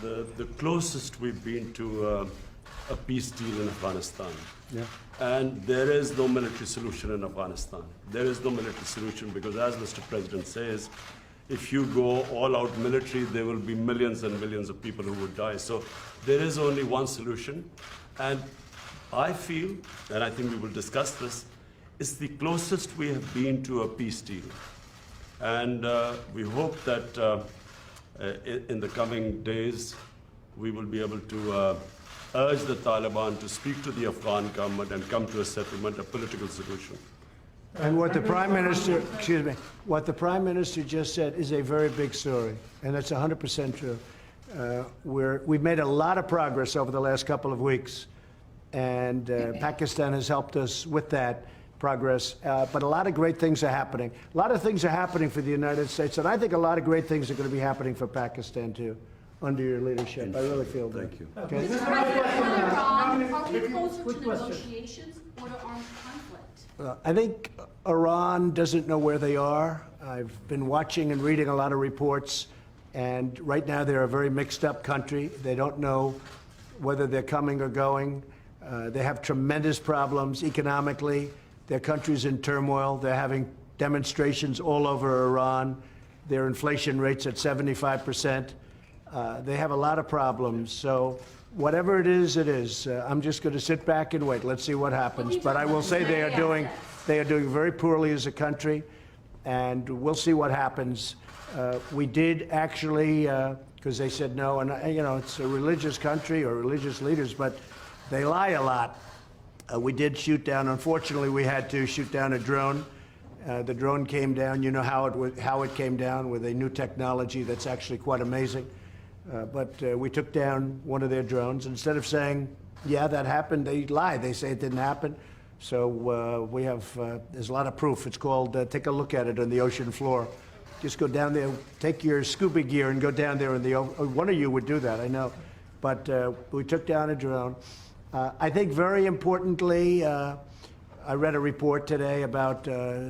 the closest we've been to a peace deal in Afghanistan. Yeah. And there is no military solution in Afghanistan. There is no military solution because, as Mr. President says, if you go all out military, there will be millions and millions of people who would die. So there is only one solution. And I feel, and I think we will discuss this, it's the closest we have been to a peace deal. And we hope that in the coming days, we will be able to urge the Taliban to speak to the Afghan government and come to a settlement, a political solution. And what the Prime Minister, excuse me, what the Prime Minister just said is a very big story, and that's 100% true. We've made a lot of progress over the last couple of weeks, and Pakistan has helped us with that progress. But a lot of great things are happening. A lot of things are happening for the United States, and I think a lot of great things are going to be happening for Pakistan, too, under your leadership. I really feel that. Thank you. Okay. Mr. President, on Iran, are we closer to negotiations or to armed conflict? I think Iran doesn't know where they are. I've been watching and reading a lot of reports, and right now they're a very mixed up country. They don't know whether they're coming or going. They have tremendous problems economically. Their country's in turmoil. They're having demonstrations all over Iran. Their inflation rate's at 75%. They have a lot of problems. So whatever it is, it is. I'm just going to sit back and wait. Let's see what happens. But I will say they are doing very poorly as a country, and we'll see what happens. We did actually, because they said no, and you know, it's a religious country or religious leaders, but they lie a lot. We did shoot down. Unfortunately, we had to shoot down a drone. The drone came down. You know how it came down, with a new technology that's actually quite amazing. But we took down one of their drones. Instead of saying, yeah, that happened, they lie. They say it didn't happen. So we have, there's a lot of proof. It's called, take a look at it on the ocean floor. Just go down there, take your scuba gear and go down there in the, one of you would do that, I know. But we took down a drone. I think very importantly, I read a report today about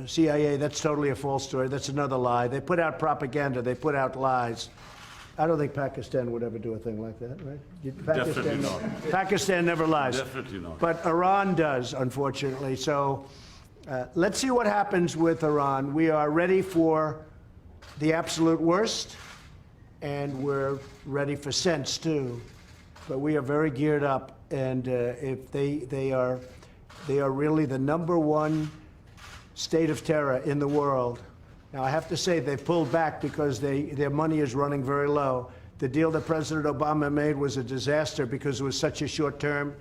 CIA. That's totally a false story. That's another lie. They put out propaganda. They put out lies. I don't think Pakistan would ever do a thing like that, right? Definitely not. Pakistan never lies. Definitely not. But Iran does, unfortunately. So let's see what happens with Iran. We are ready for the absolute worst, and we're ready for sense, too. But we are very geared up, and if they are really the #1 state of terror in the world. Now, I have to say they've pulled back because their money is running very low. The deal that President Obama made was a disaster because it was such a short term.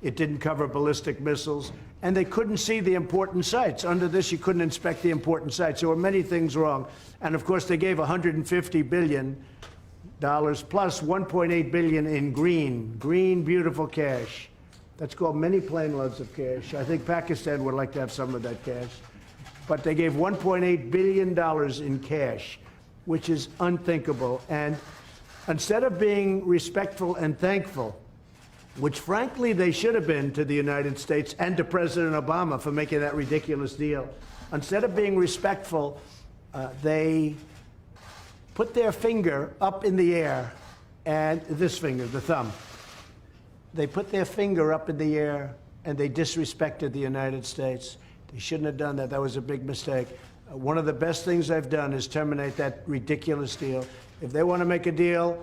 It didn't cover ballistic missiles, and they couldn't see the important sites. Under this, you couldn't inspect the important sites. There were many things wrong. And of course, they gave $150 billion plus $1.8 billion in green, beautiful cash. That's called many plane loads of cash. I think Pakistan would like to have some of that cash. But they gave $1.8 billion in cash, which is unthinkable. And instead of being respectful and thankful, which frankly they should have been to the United States and to President Obama for making that ridiculous deal, instead of being respectful, they put their finger up in the air, and this finger, the thumb, they put their finger up in the air and they disrespected the United States. They shouldn't have done that. That was a big mistake. One of the best things I've done is terminate that ridiculous deal. If they want to make a deal,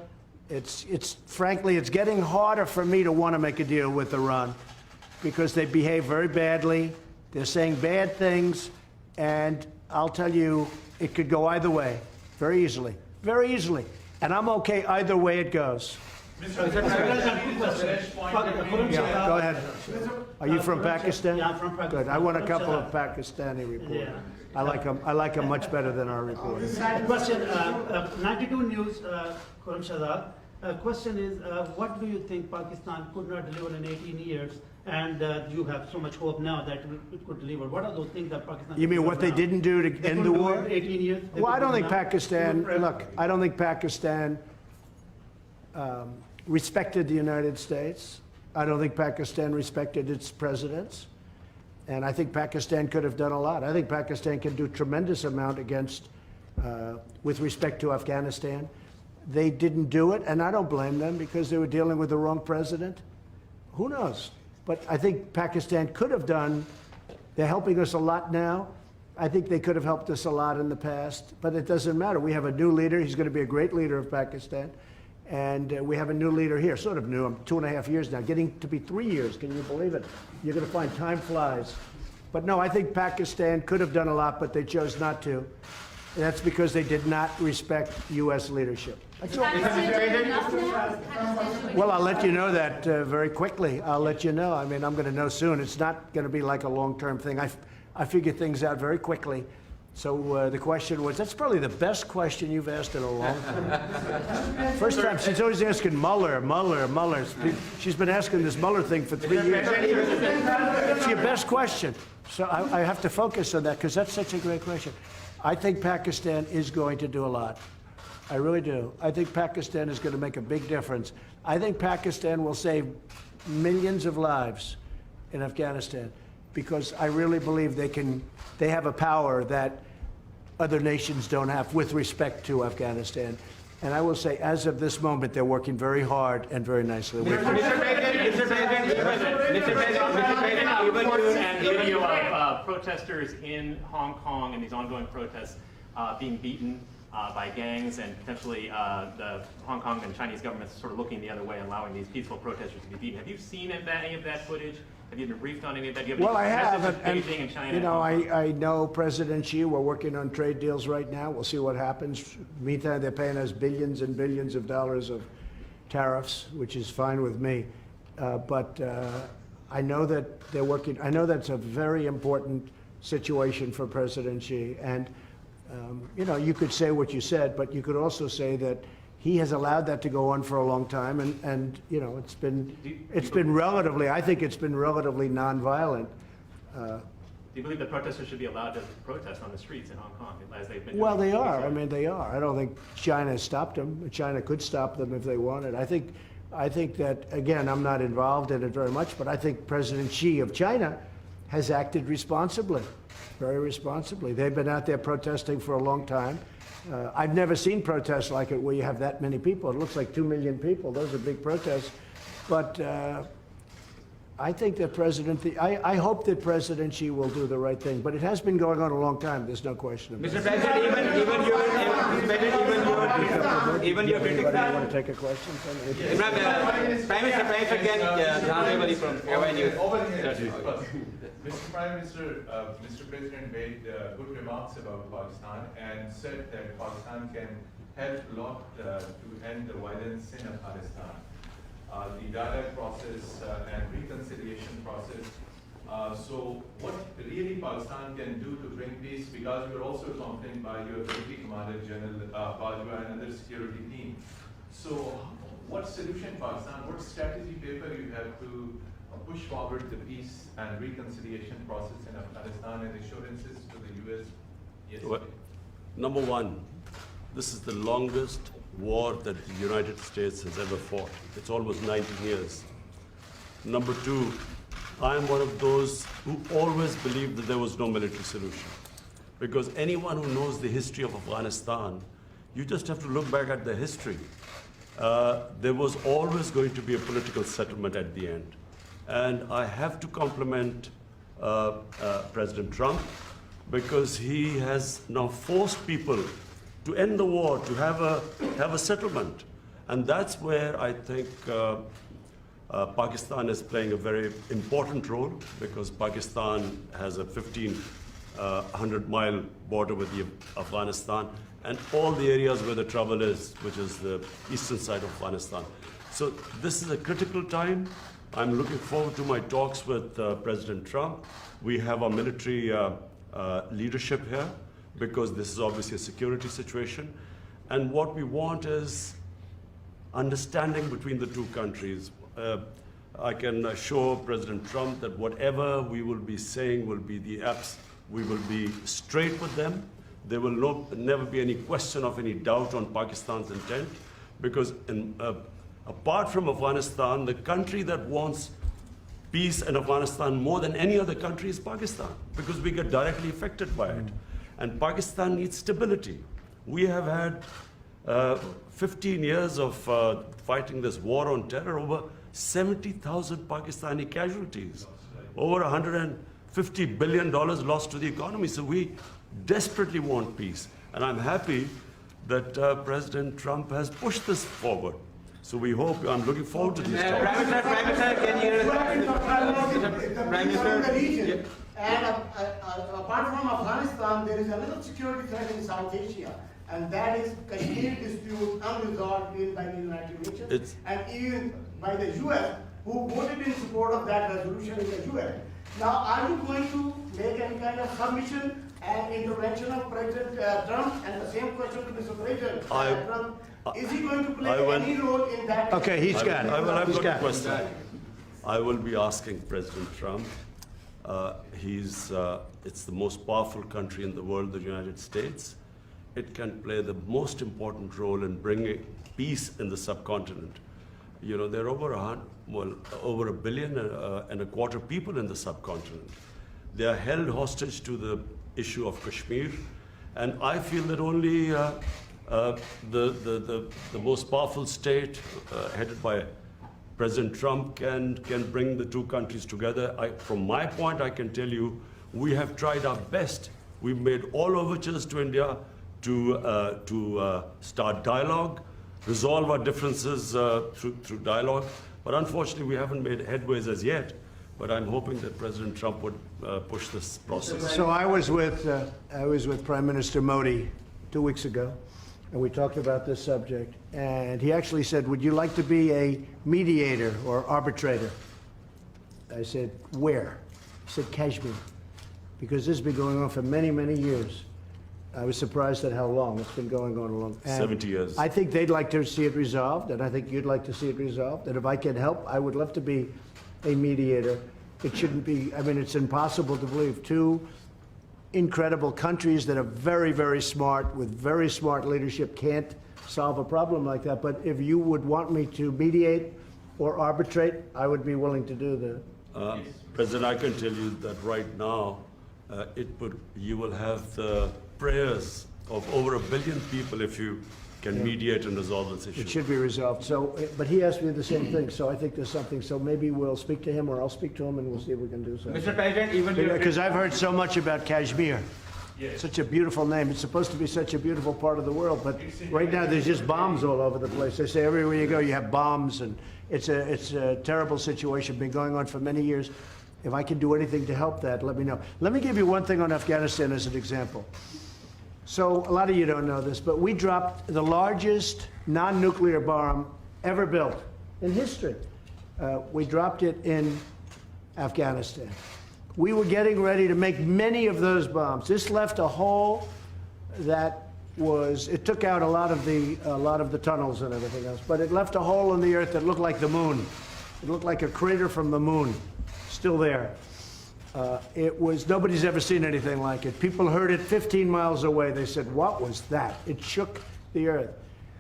frankly, it's getting harder for me to want to make a deal with Iran because they behave very badly. They're saying bad things, and I'll tell you, it could go either way, very easily, very easily. And I'm okay either way it goes. Mr. Yeah, go ahead. Are you from Pakistan? Yeah, I'm from Pakistan. Good. I want a couple of Pakistani reporters. Yeah. I like them much better than our reporters. Question, 92 News, Khurram Shahzad. Question is, what do you think Pakistan could not deliver in 18 years, and you have so much hope now that it could deliver? What are those things that Pakistan? You mean what they didn't do to end the war? 18 years. Well, I don't think Pakistan. Look, I don't think Pakistan respected the United States. I don't think Pakistan respected its presidents. And I think Pakistan could have done a lot. I think Pakistan can do a tremendous amount with respect to Afghanistan. they didn't do it, and I don't blame them because they were dealing with the wrong president. Who knows? But I think Pakistan could have done, they're helping us a lot now. I think they could have helped us a lot in the past, but it doesn't matter. We have a new leader. He's going to be a great leader of Pakistan. And we have a new leader here, sort of new. I'm 2.5 years now, getting to be 3 years. Can you believe it? You're going to find time flies. But no, I think Pakistan could have done a lot, but they chose not to. And that's because they did not respect U.S. leadership. That's all. Pakistan doing enough now? Pakistan doing Well, I'll let you know that very quickly. I'll let you know. I mean, I'm going to know soon. It's not going to be like a long-term thing. I figure things out very quickly. So the question was, that's probably the best question you've asked in a long time. First time, she's always asking Mueller. She's been asking this Mueller thing for 3 years. It's your best question. So I have to focus on that because that's such a great question. I think Pakistan is going to do a lot. I really do. I think Pakistan is going to make a big difference. I think Pakistan will save millions of lives in Afghanistan because I really believe they have a power that other nations don't have with respect to Afghanistan. And I will say, as of this moment, they're working very hard and very nicely. Mr. President, even you and video of protesters in Hong Kong and these ongoing protests being beaten by gangs and potentially the Hong Kong and Chinese governments sort of looking the other way and allowing these peaceful protesters to be beaten. Have you seen any of that footage? Have you been briefed on any of that? Do you have Well, I any have, messages and, from Beijing and China? you know, I know President Xi. We're working on trade deals right now. We'll see what happens. Meantime, they're paying us billions and billions of dollars of tariffs, which is fine with me. But I know that they're working. I know that's a very important situation for President Xi. And, you know, you could say what you said, but you could also say that he has allowed that to go on for a long time, and you know, it's been relatively, I think it's been relatively nonviolent. Do you believe that protesters should be allowed to protest on the streets in Hong Kong as they've been doing? Well, they are. I mean, they are. I don't think China has stopped them. China could stop them if they wanted. I think that, again, I'm not involved in it very much, but I think President Xi of China has acted responsibly, very responsibly. They've been out there protesting for a long time. I've never seen protests like it where you have that many people. It looks like 2 million people. Those are big protests. But I think that I hope that President Xi will do the right thing. But it has been going on a long time. There's no question about it. Mr. President, even your critics. Anybody want to take a question? Imran, Prime Minister again, Dhanawali from OI News. Mr. Prime Minister, Mr. President made good remarks about Pakistan and said that Pakistan can help a lot to end the violence in Afghanistan. The dialogue process and reconciliation process. So what really Pakistan can do to bring peace, because you're also accompanied by your military commander, General Bajwa, and other security team. So what solution Pakistan, what strategy paper you have to push forward the peace and reconciliation process in Afghanistan and assurances to the U.S. yesterday? Well, number one, this is the longest war that the United States has ever fought. It's almost 19 years. Number two, I am one of those who always believed that there was no military solution. Because anyone who knows the history of Afghanistan, you just have to look back at the history. There was always going to be a political settlement at the end. And I have to compliment President Trump because he has now forced people to end the war, to have a settlement. And that's where I think Pakistan is playing a very important role, because Pakistan has a 1,500-mile border with Afghanistan and all the areas where the trouble is, which is the eastern side of Afghanistan. So this is a critical time. I'm looking forward to my talks with President Trump. We have our military leadership here, because this is obviously a security situation. And what we want is understanding between the two countries. I can assure President Trump that whatever we will be saying will be we will be straight with them. There will never be any question of any doubt on Pakistan's intent, because apart from Afghanistan, the country that wants peace in Afghanistan more than any other country is Pakistan, because we get directly affected by it. And Pakistan needs stability. We have had 15 years of fighting this war on terror, over 70,000 Pakistani casualties, over $150 billion lost to the economy. So we desperately want peace. And I'm happy that President Trump has pushed this forward. So we hope, I'm looking forward to these talks. Prime Minister, can you hear? Prime Minister. And apart from Afghanistan, there is another security threat in South Asia, and that is Kashmir dispute unresolved even by the United Nations and even by the US, who voted in support of that resolution in the UN. Now, are you going to make any kind of submission and intervention of President Trump? And the same question to Mr. President Trump. Is he going to play any role in that? Okay, he's got it. I've He's got a got it. question. I will be asking President Trump. It's the most powerful country in the world, the United States. It can play the most important role in bringing peace in the subcontinent. You know, there are over a billion and a quarter people in the subcontinent. They are held hostage to the issue of Kashmir, and I feel that only the most powerful state, headed by President Trump, can bring the two countries together. From my point, I can tell you, we have tried our best. We've made all overtures to India to start dialogue, resolve our differences through dialogue. But unfortunately, we haven't made headways as yet. But I'm hoping that President Trump would push this process. So I was with Prime Minister Modi 2 weeks ago, and we talked about this subject. And he actually said, "Would you like to be a mediator or arbitrator?" I said, "Where?" He said, "Kashmir," because this has been going on for many, many years. I was surprised at how long it's been going on. Along 70 years. I think they'd like to see it resolved, and I think you'd like to see it resolved. And if I can help, I would love to be a mediator. It shouldn't be, I mean, it's impossible to believe two incredible countries that are very, very smart, with very smart leadership, can't solve a problem like that. But if you would want me to mediate or arbitrate, I would be willing to do that. President, I can tell you that right now, you will have the prayers of over 1 billion people if you can mediate and resolve this issue. It should be resolved. So, but he asked me the same thing, so I think there's something. So maybe we'll speak to him, or I'll speak to him, and we'll see if we can do something. Mr. President, even your Because I've heard so much about Kashmir. Such a beautiful name. It's supposed to be such a beautiful part of the world, but right now there's just bombs all over the place. They say everywhere you go you have bombs, and it's a terrible situation. Been going on for many years. If I can do anything to help that, let me know. Let me give you one thing on Afghanistan as an example. So a lot of you don't know this, but we dropped the largest non-nuclear bomb ever built in history. We dropped it in Afghanistan. We were getting ready to make many of those bombs. This left a hole that was, it took out a lot of the tunnels and everything else, but it left a hole in the earth that looked like the moon. It looked like a crater from the moon, still there. Nobody's ever seen anything like it. People heard it 15 miles away. They said, "What was that?" It shook the earth.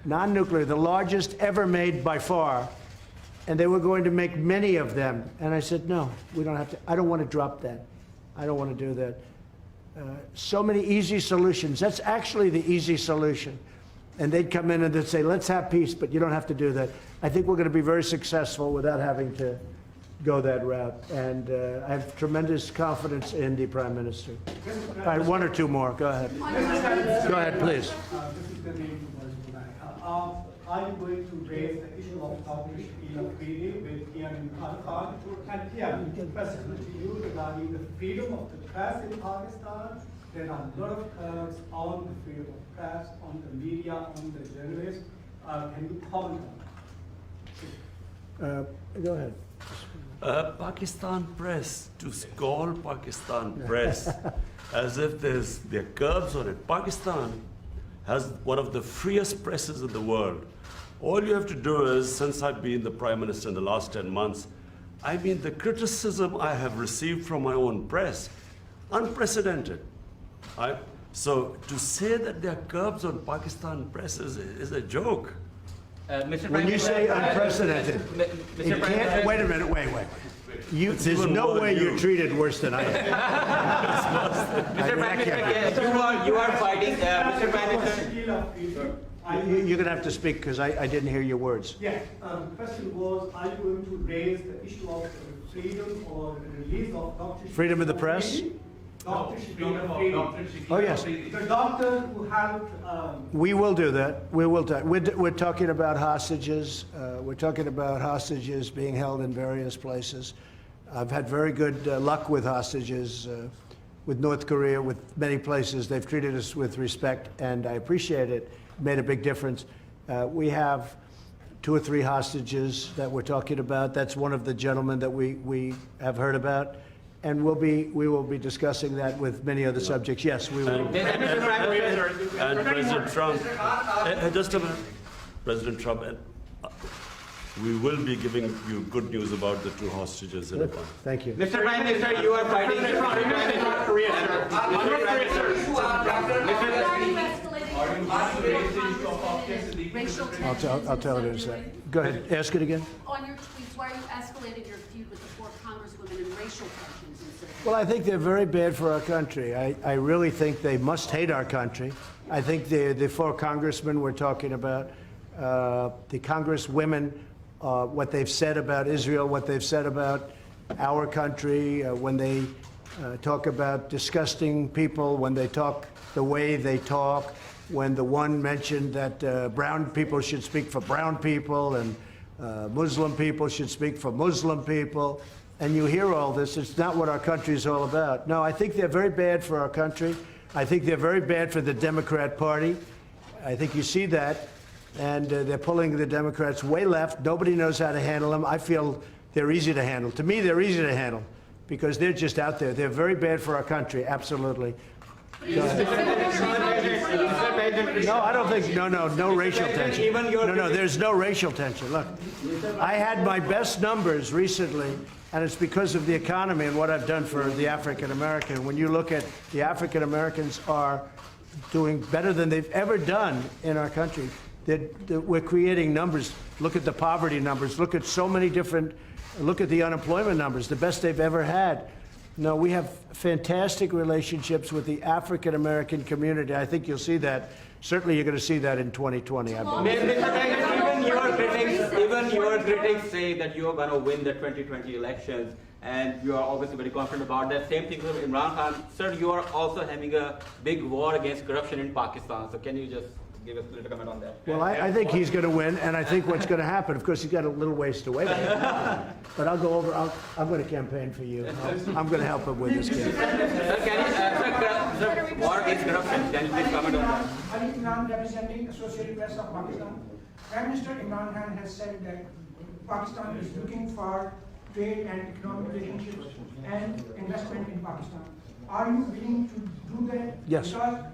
Non-nuclear, the largest ever made by far. And they were going to make many of them. And I said, "No, we don't have to. I don't want to drop that. I don't want to do that." So many easy solutions. That's actually the easy solution. And they'd come in and they'd say, "Let's have peace, but you don't have to do that." I think we're going to be very successful without having to go that route. And I have tremendous confidence in the Prime Minister. All right, one or two more. Go ahead. Go ahead, please. This is the name are you going to raise the issue of Turkish treaty with Imran Khan? And question to you regarding the freedom of the press in Pakistan. There are a lot of curbs on the freedom of press, on the media, on the journalists. Can you comment on that? Go ahead. Pakistan press, to call Pakistan press as if there are curbs on it. Pakistan has one of the freest presses in the world. All you have to do is, since I've been the Prime Minister in the last 10 months, I mean, the criticism I have received from my own press, unprecedented. So to say that there are curbs on Pakistan press is a joke. When you say unprecedented, it can't, wait a minute, wait. There's no way you're treated worse than I am. Mr. Prime Minister, you are fighting, Mr. Prime Minister. You're going to have to speak because I didn't hear your words. Yes, the question was, are you going to raise the issue of freedom or release of Dr. Freedom of the press? Dr. Freedom of Dr. Oh, yes. The doctor who helped, We will do that. We will. We're talking about hostages. We're talking about hostages being held in various places. I've had very good luck with hostages, with North Korea, with many places. They've treated us with respect, and I appreciate it. Made a big difference. We have 2 or 3 hostages that we're talking about. That's one of the gentlemen that we have heard about. And we will be discussing that with many other subjects. Yes, we will. And President Trump, just a minute, President Trump, we will be giving you good news about the 2 hostages in Iran. Thank you. Mr. Prime Minister, you are fighting. North Korea, sir. North Korea, sir. I'll tell it in a second. Go ahead. Ask it again. On your tweets, why are you escalating your feud with the 4 congresswomen and racial tensions instead of? Well, I think they're very bad for our country. I really think they must hate our country. I think the 4 congressmen we're talking about, the congresswomen, what they've said about Israel, what they've said about our country, when they talk about disgusting people, when they talk the way they talk, when the one mentioned that brown people should speak for brown people and Muslim people should speak for Muslim people, and you hear all this, it's not what our country is all about. No, I think they're very bad for our country. I think they're very bad for the Democrat Party. I think you see that, and they're pulling the Democrats way left. Nobody knows how to handle them. I feel they're easy to handle. To me, they're easy to handle because they're just out there. They're very bad for our country, absolutely. No, I don't think, no racial tension. No, there's no racial tension. Look, I had my best numbers recently, and it's because of the economy and what I've done for the African American. When you look at the African Americans are doing better than they've ever done in our country. We're creating numbers. Look at the poverty numbers. Look at so many different, look at the unemployment numbers, the best they've ever had. No, we have fantastic relationships with the African American community. I think you'll see that. Certainly, you're going to see that in 2020. I believe. Even your critics say that you are going to win the 2020 elections, and you are obviously very confident about that. Same thing with Imran Khan. Sir, you are also having a big war against corruption in Pakistan. So can you just give us a little comment on that? Well, I think he's going to win, and I think what's going to happen, of course, he's got a little ways to wait. But I'll go over, I'm going to campaign for you. I'm going to help him with this case. Sir, can you, war against corruption, can you please comment on that? Ali Imran, representing Associated Press of Pakistan. Prime Minister Imran Khan has said that Pakistan is looking for trade and economic relationships and investment in Pakistan. Are you willing to do that? Yes. Because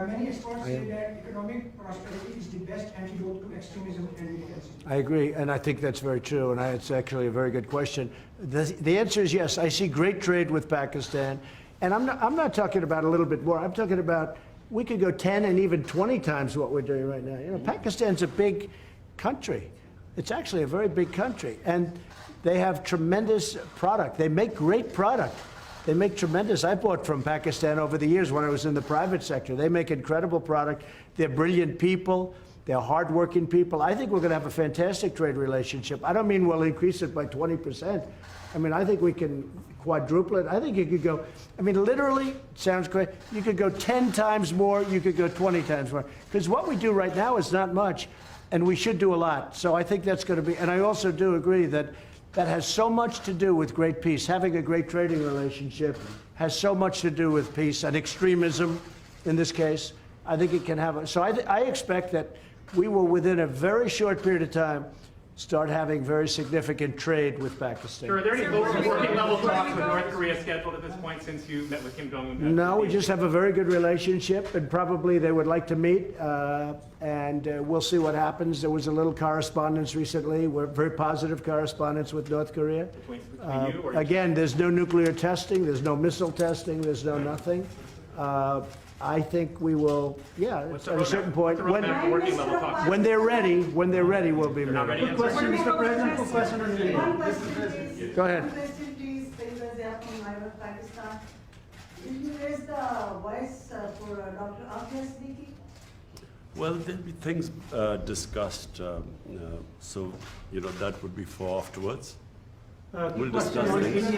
many experts say that economic prosperity is the best antidote to extremism and militancy. I agree, and I think that's very true, and it's actually a very good question. The answer is yes. I see great trade with Pakistan, and I'm not talking about a little bit more. I'm talking about we could go 10 and even 20 times what we're doing right now. You know, Pakistan's a big country. It's actually a very big country, and they have tremendous product. They make great product. They make tremendous. I bought from Pakistan over the years when I was in the private sector. They make incredible product. They're brilliant people. They're hardworking people. I think we're going to have a fantastic trade relationship. I don't mean we'll increase it by 20%. I mean, I think we can quadruple it. I think you could go, I mean, literally, it sounds great. You could go 10 times more. You could go 20 times more. Because what we do right now is not much, and we should do a lot. So I think that's going to be, and I also do agree that that has so much to do with great peace. Having a great trading relationship has so much to do with peace and extremism in this case. I think it can have, so I expect that we will, within a very short period of time, start having very significant trade with Pakistan. Sir, are there any working level talks with North Korea scheduled at this point since you met with Kim Jong-un? No, we just have a very good relationship, and probably they would like to meet, and we'll see what happens. There was a little correspondence recently, very positive correspondence with North Korea. Between you or Again, there's no nuclear testing, there's no missile testing, there's no nothing. I think we will, yeah, at a certain point, when they're ready, we'll be ready. Good question, Mr. President. Good question on the One question, please. Go ahead. One question, please. Sayyidah from Pakistan. Will you raise the voice for Dr. Afia Siddiqui? Well, there'll be things discussed, so, that would be for afterwards. We'll discuss things.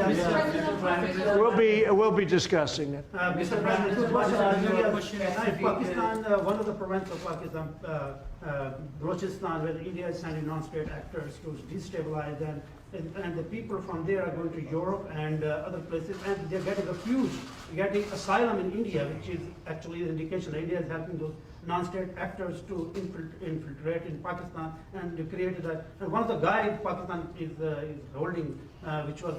We'll be discussing it. Mr. President, if Pakistan, one of the provinces of Pakistan, Balochistan, where India is sending non-state actors to destabilize and the people from there are going to Europe and other places, and they're getting asylum in India, which is actually an indication that India is helping those non-state actors to infiltrate in Pakistan and they created and one of the guys Pakistan is holding, which was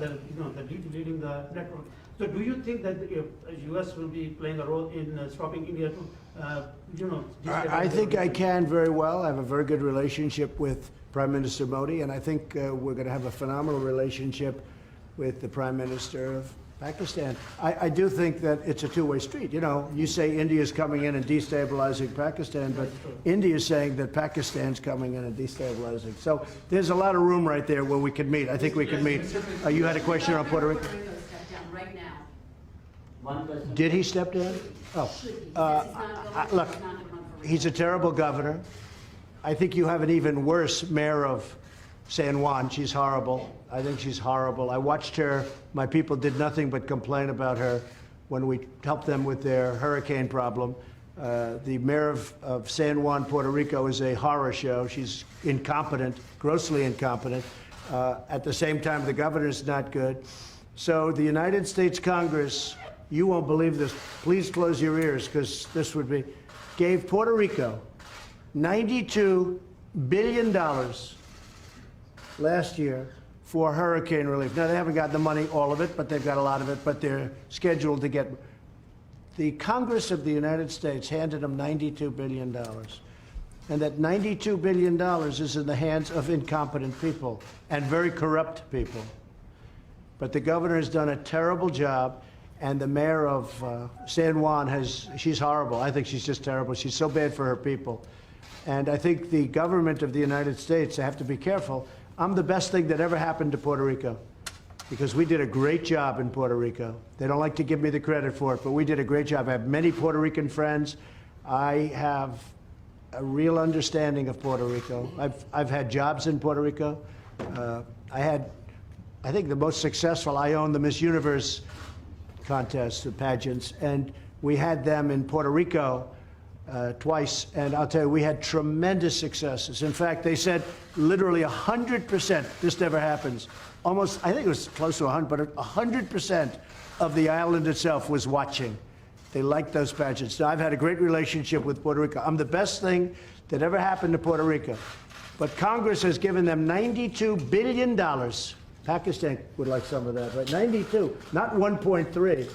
leading the network. So do you think that the U.S. will be playing a role in stopping India to, I think I can very well. I have a very good relationship with Prime Minister Modi, and I think we're going to have a phenomenal relationship with the Prime Minister of Pakistan. I do think that it's a two-way street. You say India's coming in and destabilizing Pakistan, but India's saying that Pakistan's coming in and destabilizing. So there's a lot of room right there where we could meet. I think we could meet. You had a question on Puerto Rico? Step down right now. One question. Did he step down? Oh, Should he? Yes, he's not going, look, he's not going to run for he's a terrible governor. I think you have an even worse mayor of San Juan. She's horrible. I think she's horrible. I watched her. My people did nothing but complain about her when we helped them with their hurricane problem. The mayor of San Juan, Puerto Rico, is a horror show. She's incompetent, grossly incompetent. At the same time, the governor's not good. So the United States Congress, you won't believe this. Please close your ears, because this would be, gave Puerto Rico $92 billion last year for hurricane relief. Now, they haven't got the money, all of it, but they've got a lot of it, but they're scheduled to get. The Congress of the United States handed them $92 billion. And that $92 billion is in the hands of incompetent people and very corrupt people. But the governor has done a terrible job, and the mayor of San Juan she's horrible. I think she's just terrible. She's so bad for her people. And I think the government of the United States, they have to be careful. I'm the best thing that ever happened to Puerto Rico, because we did a great job in Puerto Rico. They don't like to give me the credit for it, but we did a great job. I have many Puerto Rican friends. I have a real understanding of Puerto Rico. I've had jobs in Puerto Rico. I think the most successful, I owned the Miss Universe contest, the pageants, and we had them in Puerto Rico twice, and I'll tell you, we had tremendous successes. In fact, they said literally 100%, this never happens, almost, I think it was close to 100, but 100% of the island itself was watching. They liked those pageants. Now, I've had a great relationship with Puerto Rico. I'm the best thing that ever happened to Puerto Rico. But Congress has given them $92 billion. Pakistan would like some of that, right? 92, not 1.3,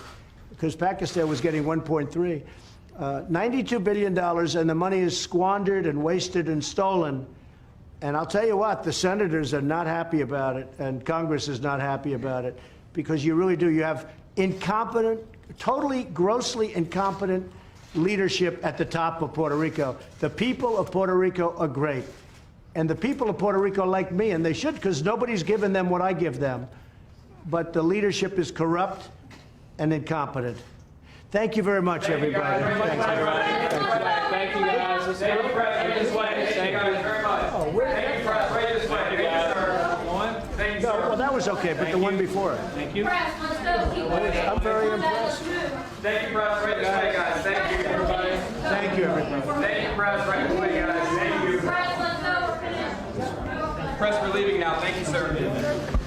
because Pakistan was getting 1.3. $92 billion, and the money is squandered and wasted and stolen. And I'll tell you what, the senators are not happy about it, and Congress is not happy about it, because you really do. You have incompetent, totally, grossly incompetent leadership at the top of Puerto Rico. The people of Puerto Rico are great. And the people of Puerto Rico like me, and they should, because nobody's given them what I give them. But the leadership is corrupt and incompetent. Thank you very much, everybody. Thank you, guys. Thank you, Press. Right this way. Thank you guys very much. Thank you, Press. Right this way. Thank you, sir. Thank you, No, sir. well, that was okay, but the one before it. Thank you. Press, let's go. Keep moving. I'm very impressed. Thank you, Press. Right this way, guys. Thank you, everybody. Thank you, everybody. Thank you, Press. Right this way, guys. Thank you. Press, let's go. We're finished. Press, we're leaving now. Thank you, sir.